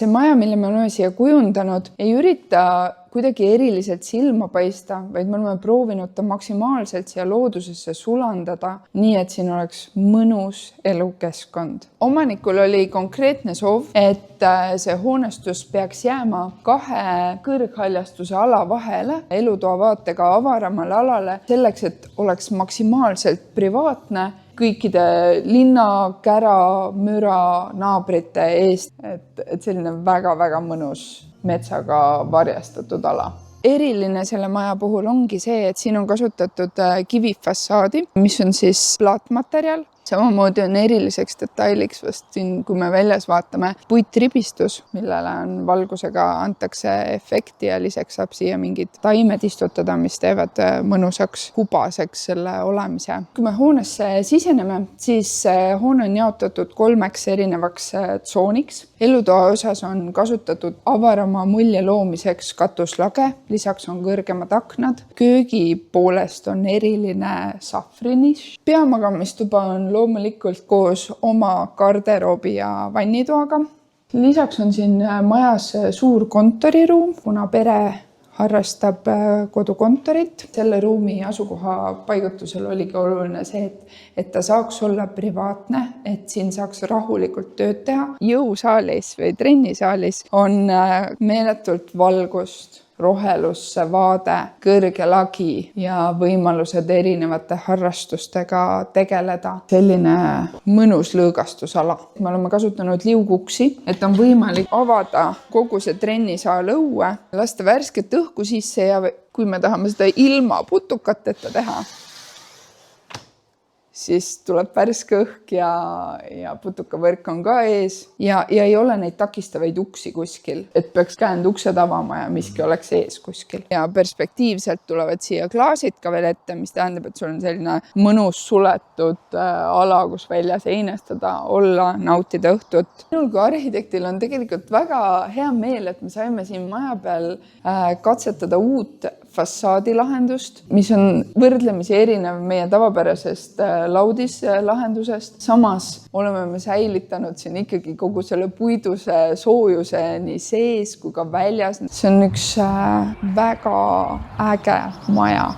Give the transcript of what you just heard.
See maja, mille me oleme siia kujundanud, ei ürita kuidagi eriliselt silma paista, vaid me oleme proovinud ta maksimaalselt siia loodusesse sulandada, nii et siin oleks mõnus elukeskkond. Omanikul oli konkreetne soov, et see hoonestus peaks jääma 2 kõrghaljastuse ala vahele, elutoa vaatega avaramale alale, selleks, et oleks maksimaalselt privaatne kõikide linna, kära, müra, naabrite eest, et selline väga-väga mõnus metsaga varjastatud ala. Eriline selle maja puhul ongi see, et siin on kasutatud kivifassaadi, mis on siis plaatmaterjal. Samamoodi on eriliseks detailiks vast siin, kui me väljas vaatame, puitribistus, millele on valgusega antakse efekti ja lisaks saab siia mingid taimed istutada, mis teevad mõnusaks hubaseks selle olemise. Kui me hoonesse siseneme, siis hoone on jaotatud 3 erinevaks tsooniks. Elutoa osas on kasutatud avarama mulje loomiseks katuslage, lisaks on kõrgemad aknad. Köögi poolest on eriline sahvriniš. Peamagamistuba on loomulikult koos oma garderoobi ja vannitoaga. Lisaks on siin majas suur kontoriruum, kuna pere harrastab kodukontorit. Selle ruumi asukoha paigutusel oligi oluline see, et ta saaks olla privaatne, et siin saaks rahulikult tööd teha. Jõusaalis või trennisaalis on meeletult valgust, rohelusse vaade, kõrge lagi ja võimalused erinevate harrastustega tegeleda. Selline mõnus lõõgastusala. Me oleme kasutanud liuguksi, et on võimalik avada kogu see trennisaal õue, lasta värsket õhku sisse ja kui me tahame seda ilma putukateta teha, siis tuleb värske õhk ja putukavõrk on ka ees ja ei ole neid takistavaid uksi kuskil, et peaks käend uksed avama ja miski oleks ees kuskil. Ja perspektiivselt tulevad siia klaasid ka veel ette, mis tähendab, et sul on selline mõnus suletud ala, kus väljas einestada, olla, nautida õhtut. Minul kui arhitektil on tegelikult väga hea meel, et me saime siin maja peal katsetada uut fassaadilahendust, mis on võrdlemisi erinev meie tavapärasest laudislahendusest. Samas oleme me säilitanud siin ikkagi kogu selle puiduse soojuse nii sees kui ka väljas. See on üks väga äge maja.